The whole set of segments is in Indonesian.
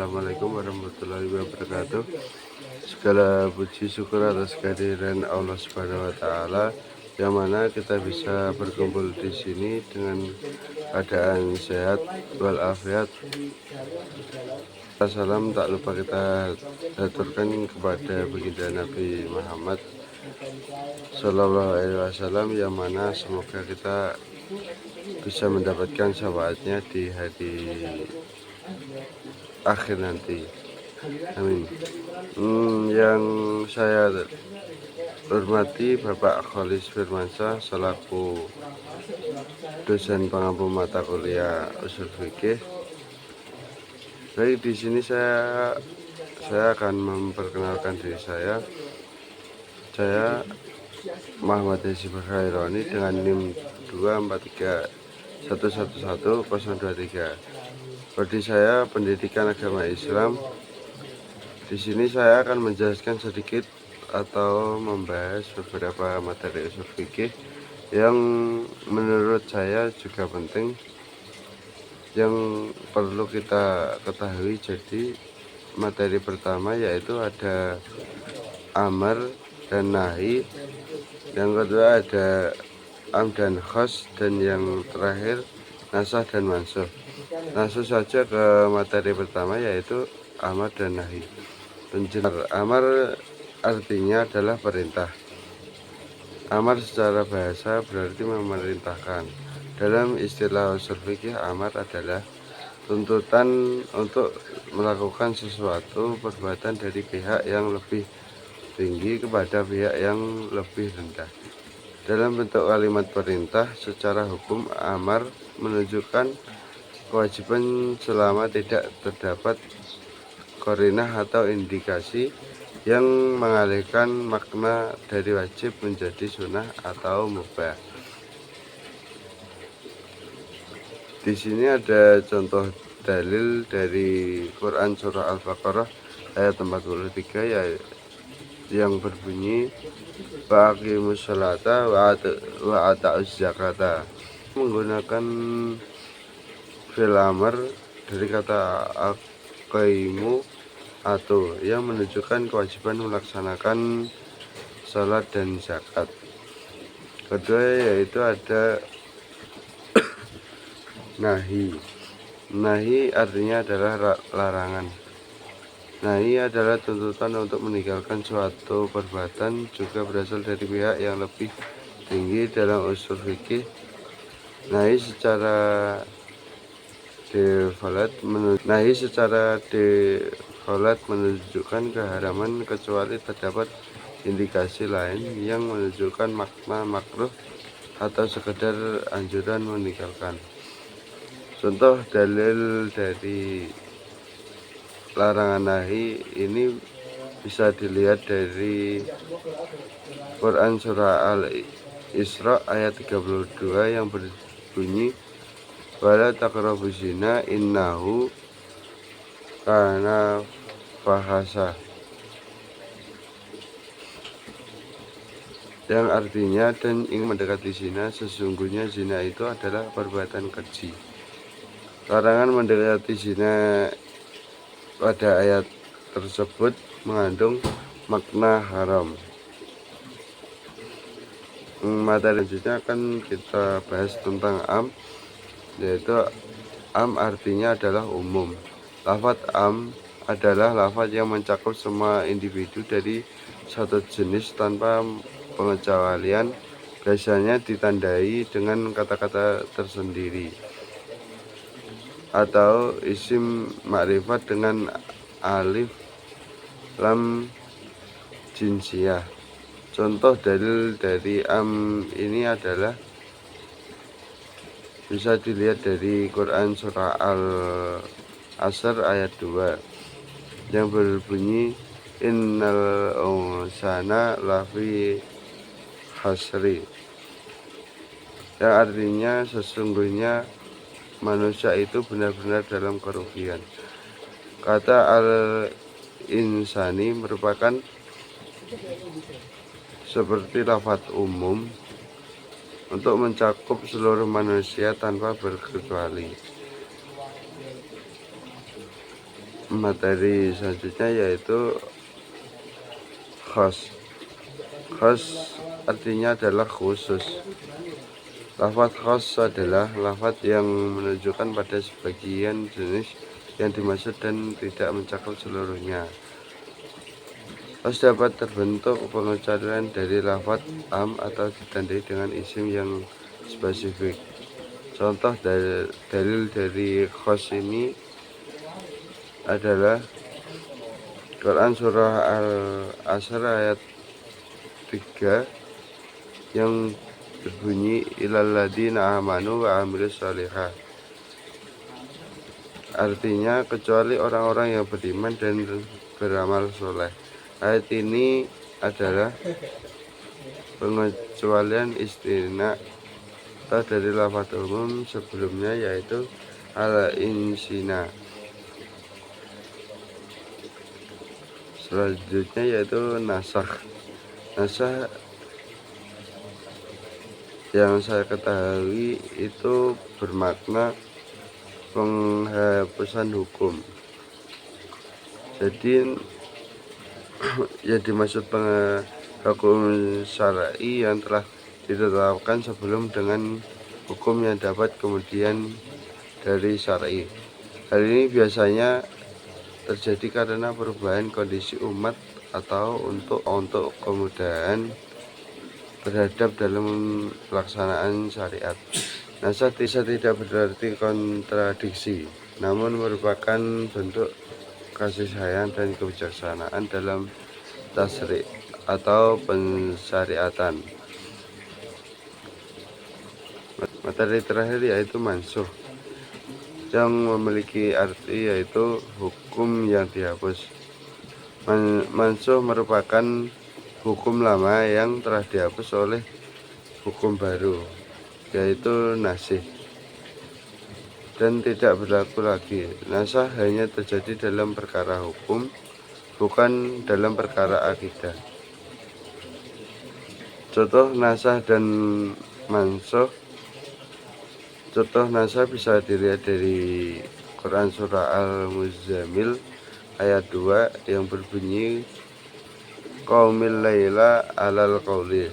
Assalamualaikum warahmatullahi wabarakatuh. Segala puji syukur atas kehadiran Allah Subhanahu wa taala yang mana kita bisa berkumpul di sini dengan keadaan sehat walafiat. Salam tak lupa kita aturkan kepada baginda Nabi Muhammad Sallallahu Alaihi Wasallam, yang mana semoga kita bisa mendapatkan syafaatnya di hari akhir nanti. Amin. Yang saya hormati Bapak Kholis Firmansyah selaku dosen pengampu mata kuliah usul fikih. Baik, di sini saya akan memperkenalkan diri saya. Saya Muhammad Hizbul Khaironi dengan NIM 243111023. Prodi saya Pendidikan Agama Islam. Di sini saya akan menjelaskan sedikit atau membahas beberapa materi usul fikih yang menurut saya juga penting, yang perlu kita ketahui. Jadi materi pertama yaitu ada amar dan nahi, yang kedua ada am dan khas, dan yang terakhir nasah dan mansuh. Langsung saja ke materi pertama yaitu amar dan nahi. Amar artinya adalah perintah. Amar secara bahasa berarti memerintahkan. Dalam istilah usul fikih, amar adalah tuntutan untuk melakukan sesuatu perbuatan dari pihak yang lebih tinggi kepada pihak yang lebih rendah. Dalam bentuk kalimat perintah, secara hukum amar menunjukkan kewajiban selama tidak terdapat qarinah atau indikasi yang mengalihkan makna dari wajib menjadi sunnah atau mubah. Di sini ada contoh dalil dari Quran surah Al-Baqarah ayat 43 yang berbunyi waqimus sholata wa ata'uz zakata, menggunakan fi'il amar dari kata aqimu atau yang menunjukkan kewajiban melaksanakan salat dan zakat. Kedua yaitu ada nahi. Nahi artinya adalah larangan. Nahi adalah tuntutan untuk meninggalkan suatu perbuatan, juga berasal dari pihak yang lebih tinggi. Dalam usul fikih, nahi secara default menunjukkan keharaman kecuali terdapat indikasi lain yang menunjukkan makna makruh atau sekedar anjuran meninggalkan. Contoh dalil dari larangan nahi ini bisa dilihat dari Quran surah Al-Isra ayat 32 yang berbunyi wala taqrabuz zina innahu kana fahasa, yang artinya dan ingin mendekati zina, sesungguhnya zina itu adalah perbuatan keji. Larangan mendekati zina pada ayat tersebut mengandung makna haram. Materi selanjutnya akan kita bahas tentang am, yaitu am artinya adalah umum. Lafaz am adalah lafaz yang mencakup semua individu dari satu jenis tanpa pengecualian. Biasanya ditandai dengan kata-kata tersendiri atau isim makrifat dengan alif lam jinsiyah. Contoh dalil dari am ini adalah bisa dilihat dari Quran surah Al-Asr ayat 2 yang berbunyi innal insana lafi hasri, yang artinya sesungguhnya manusia itu benar-benar dalam kerugian. Kata al-insani merupakan seperti lafaz umum untuk mencakup seluruh manusia tanpa berkecuali. materi selanjutnya yaitu khas. Khas artinya adalah khusus. Lafaz khas adalah lafaz yang menunjukkan pada sebagian jenis yang dimaksud dan tidak mencakup seluruhnya. Khas dapat terbentuk pengecualian dari lafaz am atau ditandai dengan isim yang spesifik. Contoh dalil dari khas ini adalah Quran surah Al-Asr ayat 3 yang berbunyi ilal ladzina amanu wa amilus sholihah. Artinya kecuali orang-orang yang beriman dan beramal soleh. Ayat ini adalah pengecualian istina dari lafaz umum sebelumnya yaitu al-insina. Selanjutnya yaitu nasakh. Nasakh yang saya ketahui itu bermakna penghapusan hukum. Jadi yang dimaksud hukum syar'i yang telah ditetapkan sebelum dengan hukum yang dapat kemudian dari syar'i. Hal ini biasanya terjadi karena perubahan kondisi umat atau untuk kemudahan terhadap dalam pelaksanaan syariat. Nasakh tidak berarti kontradiksi, namun merupakan bentuk kasih sayang dan kebijaksanaan dalam tasri' atau pensyariatan. Materi terakhir yaitu mansukh, yang memiliki arti yaitu hukum yang dihapus. Mansukh merupakan hukum lama yang telah dihapus oleh hukum baru, yaitu nasikh, dan tidak berlaku lagi. Nasakh hanya terjadi dalam perkara hukum, bukan dalam perkara akidah. Contoh nasakh dan mansukh. Contoh nasakh bisa dilihat dari Quran surah Al-Muzammil ayat 2 yang berbunyi qaumil laila alal qauli.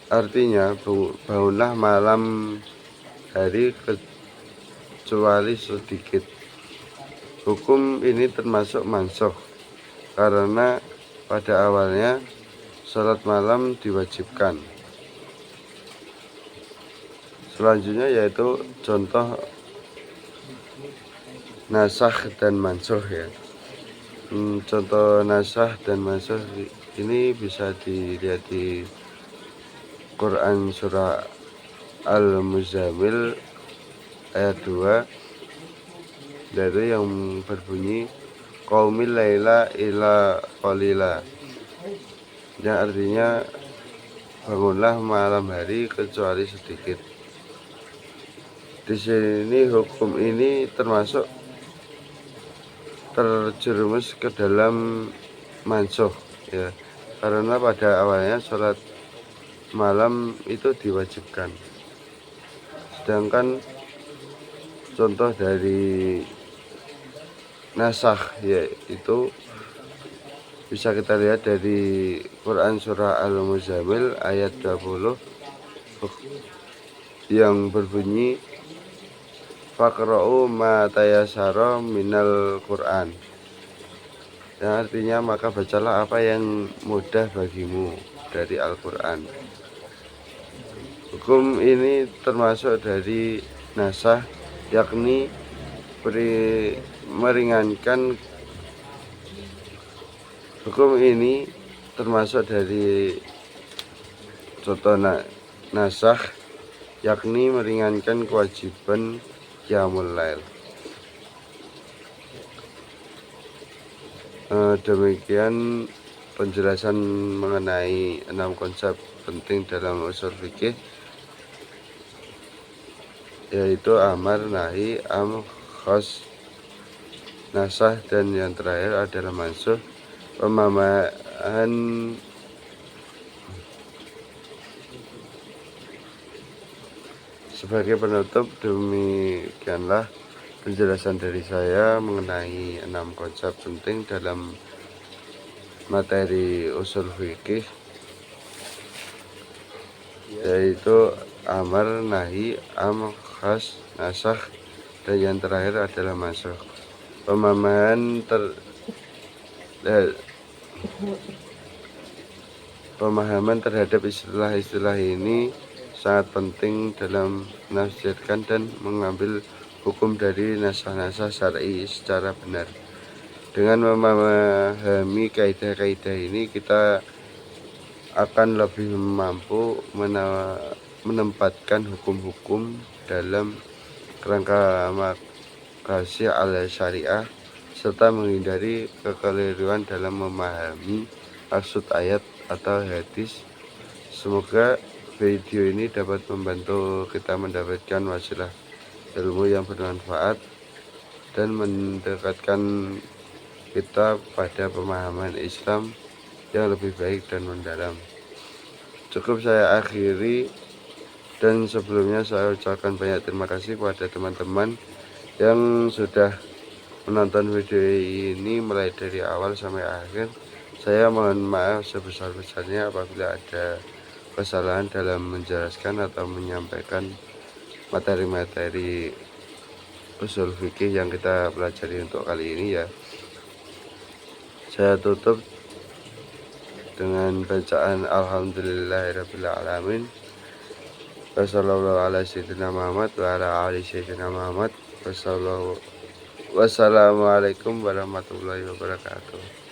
Artinya bangunlah malam hari kecuali sedikit. Hukum ini termasuk mansukh karena pada awalnya salat malam diwajibkan. Selanjutnya yaitu contoh nasakh dan mansukh ya. Contoh nasakh dan mansukh ini bisa dilihat di Quran surah Al-Muzammil ayat 2 dari yang berbunyi qaumil laila ila qalila, yang artinya bangunlah malam hari kecuali sedikit. Di sini hukum ini termasuk terjerumus ke dalam mansukh ya, karena pada awalnya sholat malam itu diwajibkan. Sedangkan contoh dari nasakh yaitu bisa kita lihat dari Quran surah Al-Muzammil ayat 20 yang berbunyi faqra'u ma tayassara minal Qur'an, yang artinya maka bacalah apa yang mudah bagimu dari Al-Quran. Hukum ini termasuk dari nasakh, yakni meringankan. Hukum ini termasuk dari contoh nasakh, yakni meringankan kewajiban qiyamul lail. Demikian penjelasan mengenai 6 konsep penting dalam ushul fikih, yaitu amar, nahi, khas, nasakh, dan yang terakhir adalah mansukh. Pemahaman sebagai penutup, demikianlah penjelasan dari saya mengenai 6 konsep penting dalam materi usul fikih, yaitu amar, nahi, khas, nasakh, dan yang terakhir adalah mansukh. Pemahaman terhadap istilah-istilah ini sangat penting dalam menafsirkan dan mengambil hukum dari nasah-nasah syar'i secara benar. Dengan memahami kaidah-kaidah ini, kita akan lebih mampu menempatkan hukum-hukum dalam kerangka makasih al-syariah serta menghindari kekeliruan dalam memahami maksud ayat atau hadis. Semoga video ini dapat membantu kita mendapatkan wasilah ilmu yang bermanfaat dan mendekatkan kita pada pemahaman Islam yang lebih baik dan mendalam. Cukup saya akhiri, dan sebelumnya saya ucapkan banyak terima kasih kepada teman-teman yang sudah menonton video ini mulai dari awal sampai akhir. Saya mohon maaf sebesar-besarnya apabila ada kesalahan dalam menjelaskan atau menyampaikan materi-materi usul fikih yang kita pelajari untuk kali ini ya. Saya tutup dengan bacaan alhamdulillahirabbil alamin. Wassallallahu ala sayyidina Muhammad wa ala ali sayyidina Muhammad. Wassalamualaikum warahmatullahi wabarakatuh.